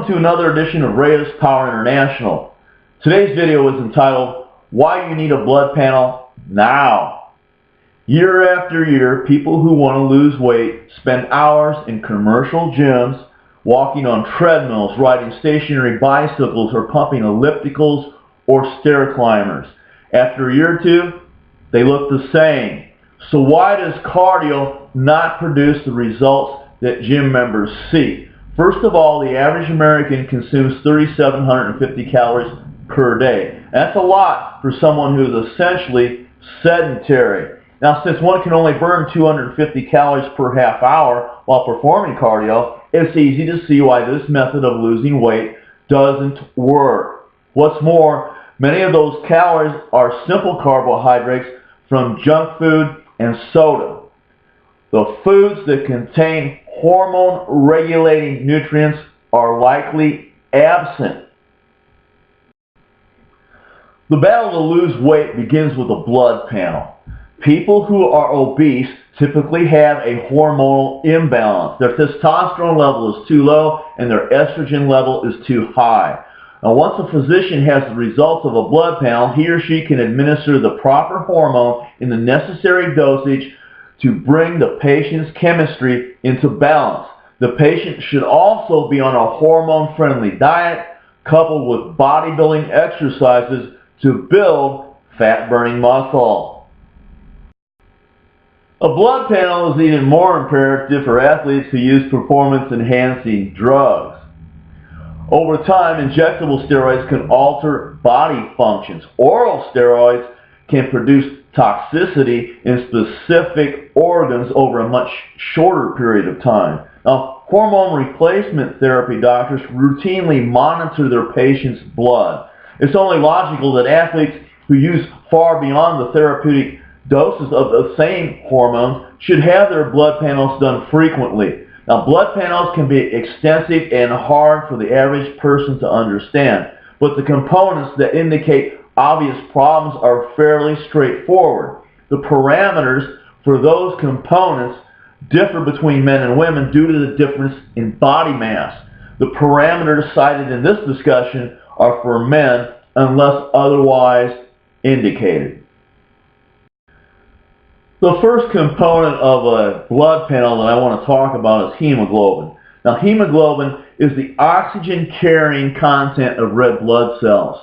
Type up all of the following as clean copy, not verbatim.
Welcome to another edition of Raya's Power International. Today's video is entitled, Why You Need a Blood Panel Now. Year after year, people who want to lose weight spend hours in commercial gyms, walking on treadmills, riding stationary bicycles, or pumping ellipticals or stair climbers. After a year or two, they look the same. So why does cardio not produce the results that gym members seek? First of all, the average American consumes 3,750 calories per day. That's a lot for someone who is essentially sedentary. Now, since one can only burn 250 calories per half hour while performing cardio, it's easy to see why this method of losing weight doesn't work. What's more, many of those calories are simple carbohydrates from junk food and soda. The foods that contain hormone-regulating nutrients are likely absent. The battle to lose weight begins with a blood panel. People who are obese typically have a hormonal imbalance. Their testosterone level is too low and their estrogen level is too high. Now, once a physician has the results of a blood panel, he or she can administer the proper hormone in the necessary dosage to bring the patient's chemistry into balance. The patient should also be on a hormone-friendly diet coupled with bodybuilding exercises to build fat-burning muscle. A blood panel is even more imperative for athletes who use performance-enhancing drugs. Over time, injectable steroids can alter body functions. Oral steroids can produce toxicity in specific organs over a much shorter period of time. Now, hormone replacement therapy doctors routinely monitor their patients' blood. It's only logical that athletes who use far beyond the therapeutic doses of the same hormones should have their blood panels done frequently. Now, blood panels can be extensive and hard for the average person to understand, but the components that indicate obvious problems are fairly straightforward. The parameters for those components differ between men and women due to the difference in body mass. The parameters cited in this discussion are for men unless otherwise indicated. The first component of a blood panel that I want to talk about is hemoglobin. Now, hemoglobin is the oxygen-carrying content of red blood cells.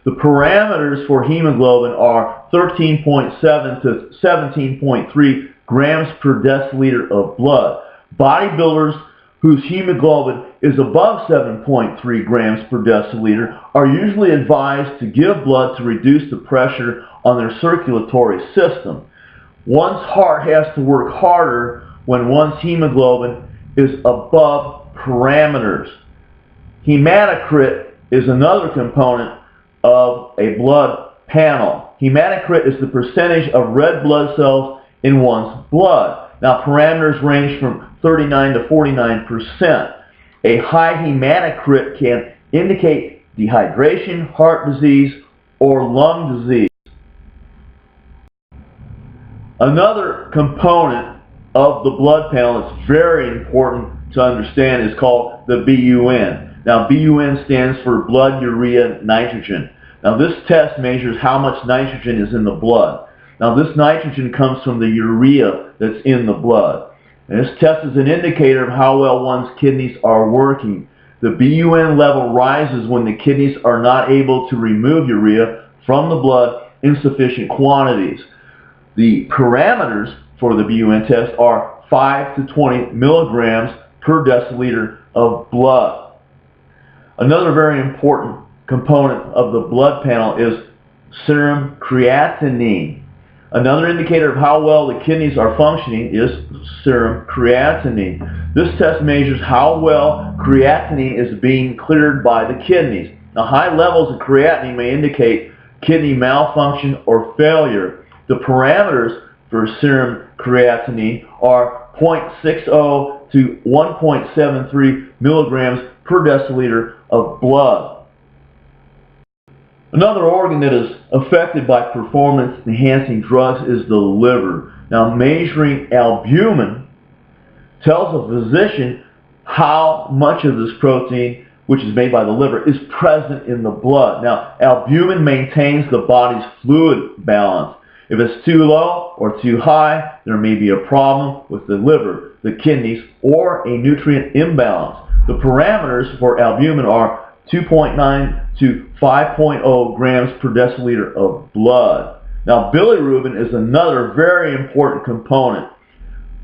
The parameters for hemoglobin are 13.7 to 17.3 grams per deciliter of blood. Bodybuilders whose hemoglobin is above 7.3 grams per deciliter are usually advised to give blood to reduce the pressure on their circulatory system. One's heart has to work harder when one's hemoglobin is above parameters. Hematocrit is another component of a blood panel. Hematocrit is the percentage of red blood cells in one's blood. Now, parameters range from 39 to 49%. A high hematocrit can indicate dehydration, heart disease, or lung disease. Another component of the blood panel that's very important to understand is called the BUN. Now, BUN stands for blood urea nitrogen. Now, this test measures how much nitrogen is in the blood. Now, this nitrogen comes from the urea that's in the blood. And this test is an indicator of how well one's kidneys are working. The BUN level rises when the kidneys are not able to remove urea from the blood in sufficient quantities. The parameters for the BUN test are 5 to 20 milligrams per deciliter of blood. Another very important component of the blood panel is serum creatinine. Another indicator of how well the kidneys are functioning is serum creatinine. This test measures how well creatinine is being cleared by the kidneys. Now, high levels of creatinine may indicate kidney malfunction or failure. The parameters for serum creatinine are 0.60 to 1.73 milligrams per deciliter of blood. Another organ that is affected by performance-enhancing drugs is the liver. Now, measuring albumin tells a physician how much of this protein which is made by the liver, is present in the blood. Now, albumin maintains the body's fluid balance. If it's too low or too high, there may be a problem with the liver, the kidneys, or a nutrient imbalance. The parameters for albumin are 2.9 to 5.0 grams per deciliter of blood. Now, bilirubin is another very important component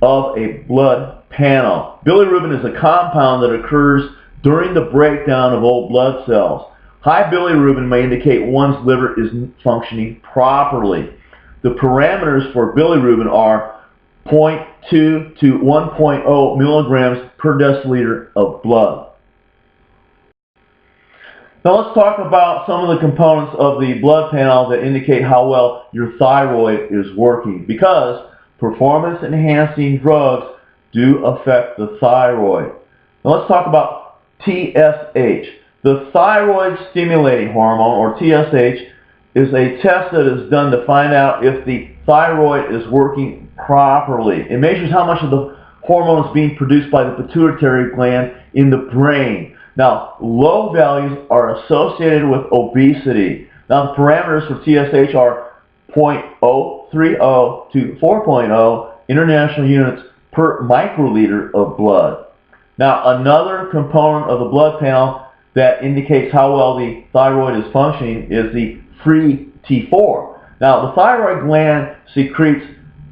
of a blood panel. Bilirubin is a compound that occurs during the breakdown of old blood cells. High bilirubin may indicate one's liver isn't functioning properly. The parameters for bilirubin are 0.2 to 1.0 milligrams per deciliter of blood. Now let's talk about some of the components of the blood panel that indicate how well your thyroid is working, because performance-enhancing drugs do affect the thyroid. Now let's talk about TSH. The thyroid-stimulating hormone, or TSH, is a test that is done to find out if the thyroid is working properly. It measures how much of the hormone is being produced by the pituitary gland in the brain. Now, low values are associated with obesity. Now, the parameters for TSH are 0.030 to 4.0 international units per microliter of blood. Now, another component of the blood panel that indicates how well the thyroid is functioning is the free T4. Now, the thyroid gland secretes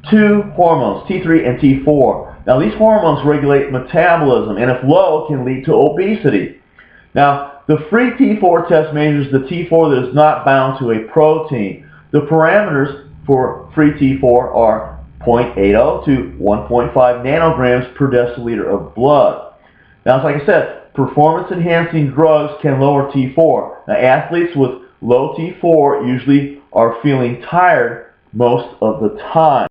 two hormones, T3 and T4. Now, these hormones regulate metabolism, and if low, can lead to obesity. Now, the free T4 test measures the T4 that is not bound to a protein. The parameters for free T4 are 0.80 to 1.5 nanograms per deciliter of blood. Now, like I said, performance-enhancing drugs can lower T4. Now, athletes with low T4 usually are feeling tired most of the time.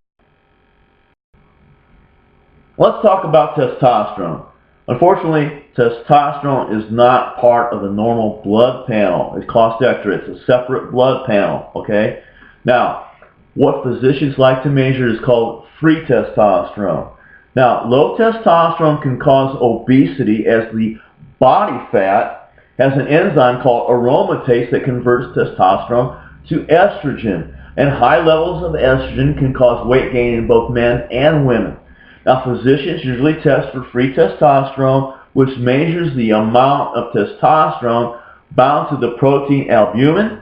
Let's talk about testosterone. Unfortunately, testosterone is not part of the normal blood panel. It's cost extra. It's a separate blood panel, okay? Now, what physicians like to measure is called free testosterone. Now, low testosterone can cause obesity as the body fat has an enzyme called aromatase that converts testosterone to estrogen. And high levels of estrogen can cause weight gain in both men and women. Now, physicians usually test for free testosterone, which measures the amount of testosterone bound to the protein albumin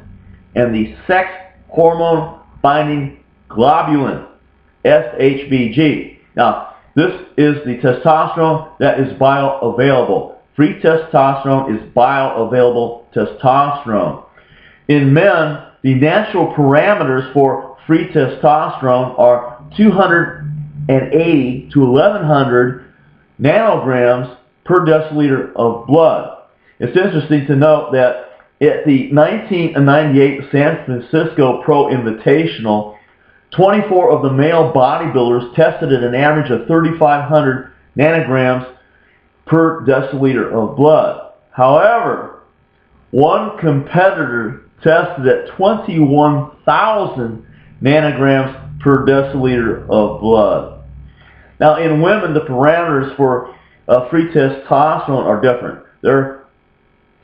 and the sex hormone binding globulin, SHBG. Now, this is the testosterone that is bioavailable. Free testosterone is bioavailable testosterone. In men, the natural parameters for free testosterone are 280 to 1100 nanograms per deciliter of blood. It's interesting to note that at the 1998 San Francisco Pro Invitational, 24 of the male bodybuilders tested at an average of 3,500 nanograms per deciliter of blood. However, one competitor tested at 21,000 nanograms per deciliter of blood. Now, in women, the parameters for free testosterone are different. They're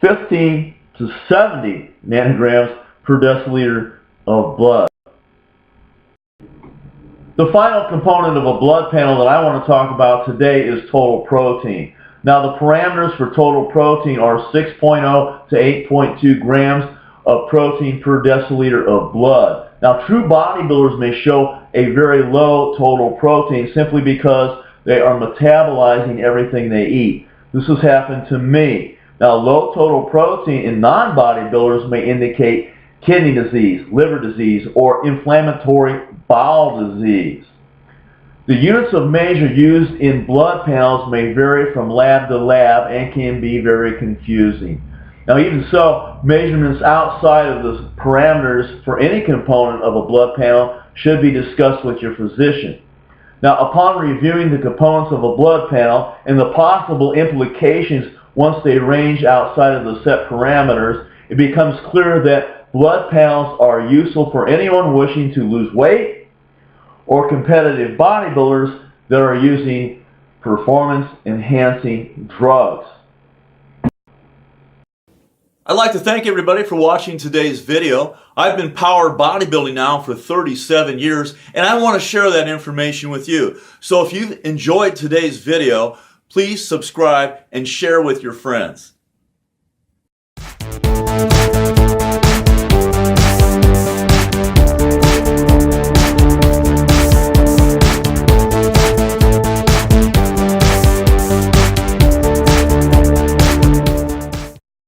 15 to 70 nanograms per deciliter of blood. The final component of a blood panel that I want to talk about today is total protein. Now, the parameters for total protein are 6.0 to 8.2 grams of protein per deciliter of blood. Now, true bodybuilders may show a very low total protein simply because they are metabolizing everything they eat. This has happened to me. Now, low total protein in non-bodybuilders may indicate kidney disease, liver disease, or inflammatory bowel disease. The units of measure used in blood panels may vary from lab to lab and can be very confusing. Now, even so, measurements outside of the parameters for any component of a blood panel should be discussed with your physician. Now, upon reviewing the components of a blood panel and the possible implications once they range outside of the set parameters, it becomes clear that blood panels are useful for anyone wishing to lose weight or competitive bodybuilders that are using performance-enhancing drugs. I'd like to thank everybody for watching today's video. I've been power bodybuilding now for 37 years, and I want to share that information with you. So if you've enjoyed today's video, please subscribe and share with your friends.